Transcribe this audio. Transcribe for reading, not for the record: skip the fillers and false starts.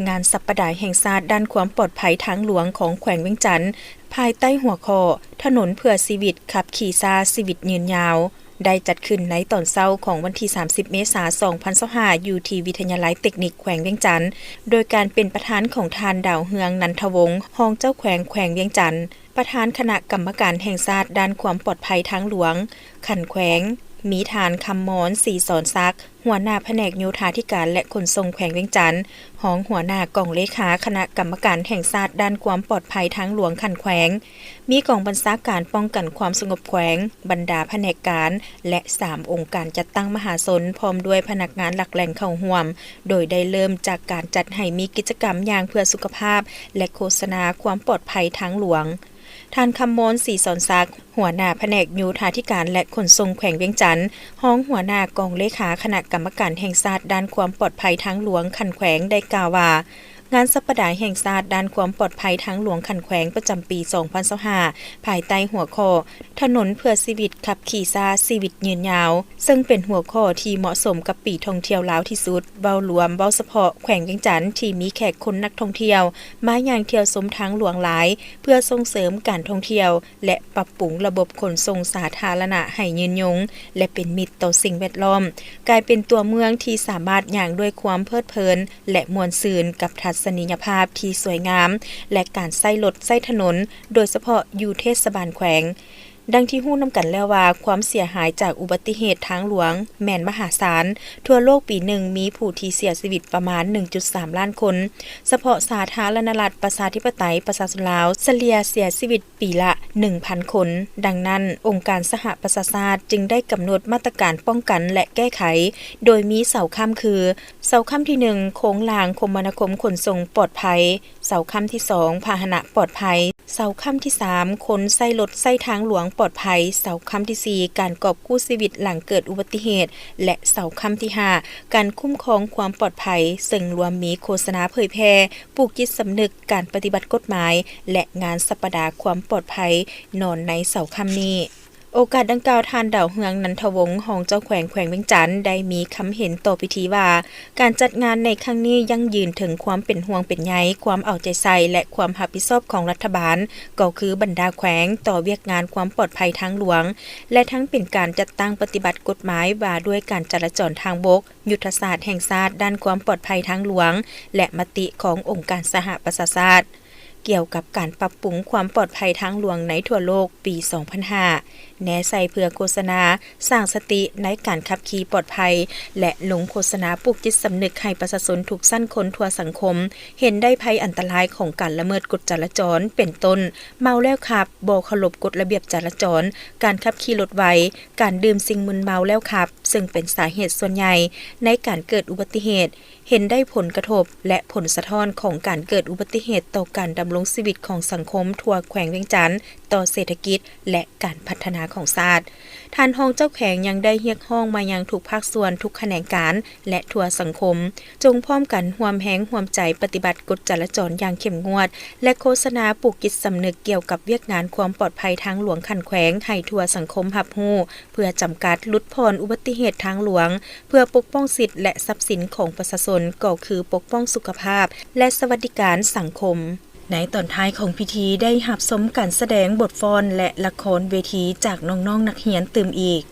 งานสัปดาห์แห่งชาติด้านความปลอดภัยทางหลวงของแขวงเวียงจันทน์ภายใต้หัวข้อถนนเพื่อชีวิตขับขี่ซาชีวิตยืนยาวได้จัดขึ้นในตอนเช้าของวันที่ 30 เมษายน 2025 อยู่ที่วิทยาลัยเทคนิคแขวงเวียงจันทน์โดยการเป็นประธานของทานดาวเฮืองนันทวงศ์รองเจ้าแขวงเวียงจันทน์ประธานคณะกรรมการแห่งชาติด้านความปลอดภัยทางหลวงขันแขวงมีฐานคำมอนสีสอนซักหัวหน้าแผนกโยธาธิการและขนส่งแขวงเวียงจันทน์หองหัวหน้ากองเลขาคณะกรรมการแห่งชาติด้านความปลอดภัยทางหลวงขันแขวงมีกองบัญชาการป้องกันความสงบแขวงบรรดาแผนกการและ3องค์การจัดตั้งมหาชนพร้อมด้วยพนักงานหลักแหล่งเข้าร่วมโดยได้เริ่มจากการจัดให้มีกิจกรรมอย่างเพื่อสุขภาพและโฆษณาความปลอดภัยทางหลวงท่านคำมนต์สีสอนซักหัวหน้าแผนกโยธาธิการและขนส่งแขวงเวียงจันทน์ห้องหัวหน้ากองเลขาคณะกรรมการแห่งชาติด้านความปลอดภัยทางหลวงขันแขวงได้กล่าวว่างานสัปดาห์แห่งชาติด้านความปลอดภัยทางหลวงขันแขวงประจำปี 2025 ภายใต้หัวข้อถนนเพื่อชีวิตขับขี่ซาชีวิตยืนยาวซึ่งเป็นหัวข้อที่เหมาะสมกับปีท่องเที่ยวลาวที่สุดเว้ารวมเว้าเฉพาะแขวงเวียงจันทน์ที่มีแขกคนนักท่องเที่ยวมาอย่างเที่ยวชมทางหลวงหลายเพื่อส่งเสริมการท่องเที่ยวและปรับปรุงระบบขนส่งสาธารณะให้ยืนยงและเป็นมิตรต่อสิ่งแวดล้อมกลายเป็นตัวเมืองที่สามารถย่างด้วยความเพลิดเพลินและม่วนซื่นกับทัศนียภาพที่สวยงามและการใช้รถใช้ถนนโดยเฉพาะอยู่เทศบาลแขวงดังที่ฮู้นำกันแล้วว่าความเสียหายจากอุบัติเหตุทางหลวงแม่นมหาศาลทั่วโลกปีหนึ่งมีผู้ที่เสียชีวิตประมาณ 1.3 ล้านคนเฉพาะสาธารณรัฐประชาธิปไตยประชาชนลาวเฉลี่ยเสียชีวิตปีละ 1,000 คนดังนั้นองค์การสหประชาชาติจึงได้กำหนดมาตรการป้องกันและแก้ไขโดยมีเสาค้ำคือเสาค้ำที่ 1โค้งรางคมนาคมขนส่งปลอดภัยเสาค้ำที่ 2พาหนะปลอดภัยเสาค้ำที่ 3คนใช้รถใช้ทางหลวงปลอดภัยเสาค้ำที่ 4การกอบกู้ชีวิตหลังเกิดอุบัติเหตุและเสาค้ำที่ 5การคุ้มครองความปลอดภัยซึ่งรวมมีโฆษณาเผยแพร่ปลูกจิตสำนึกการปฏิบัติกฎหมายและงานสัปดาห์ความปลอดภัยนอนในเสาค้ำนี้โอกาสดังกล่าวทานดาวเฮืองนันทวงศ์รองเจ้าแขวงเวียงจันทน์ได้มีคำเห็นต่อพิธีว่าการจัดงานในครั้งนี้ยั่งยืนถึงความเป็นห่วงเป็นใยความเอาใจใส่และความรับผิดชอบของรัฐบาลก็คือบรรดาแขวงต่อเวียกงานความปลอดภัยทางหลวงและทั้งเป็นการจัดตั้งปฏิบัติกฎหมายว่าด้วยการจราจรทางบกยุทธศาสตร์แห่งชาติด้านความปลอดภัยทางหลวงและมติขององค์การสหประชาชาติเกี่ยวกับการปรับปรุงความปลอดภัยทางหลวงในทั่วโลกปี 2005 แนะใส่เพื่อโฆษณาสร้างสติในการขับขี่ปลอดภัยและลงโฆษณาปลุกจิตสำนึกให้ประชาชนทุกชั้นคนทั่วสังคมเห็นได้ภัยอันตรายของการละเมิดกฎจราจรเป็นต้นเมาแล้วขับบ่เคารพกฎระเบียบจราจรการขับขี่รถไวการดื่มสิ่งมึนเมาแล้วขับซึ่งเป็นสาเหตุส่วนใหญ่ในการเกิดอุบัติเหตุเห็นได้ผลกระทบและผลสะท้อนของการเกิดอุบัติเหตุต่อการดำรงชีวิตของสังคมทั่วแขวงเวียงจันทน์ต่อเศรษฐกิจและการพัฒนาของชาติท่านรองเจ้าแขวงยังได้เรียกร้องมายังทุกภาคส่วนทุกแขนงการและทั่วสังคมจงพร้อมกันร่วมแรงร่วมใจปฏิบัติกฎจราจรอย่างเข้มงวดและโฆษณาปลุกจิตสำนึกเกี่ยวกับเวียกงานความปลอดภัยทางหลวงขันแขวงให้ทั่วสังคมรับรู้เพื่อจำกัดลดผ่อนอุบัติเหตุทางหลวงเพื่อปกป้องสิทธิและทรัพย์สินของประชาชนก็คือปกป้องสุขภาพและสวัสดิการสังคมในตอนท้ายของพิธีได้รับชมการแสดงบทฟ้อนและละครเวทีจากน้องๆนักเรียนตื่มอีก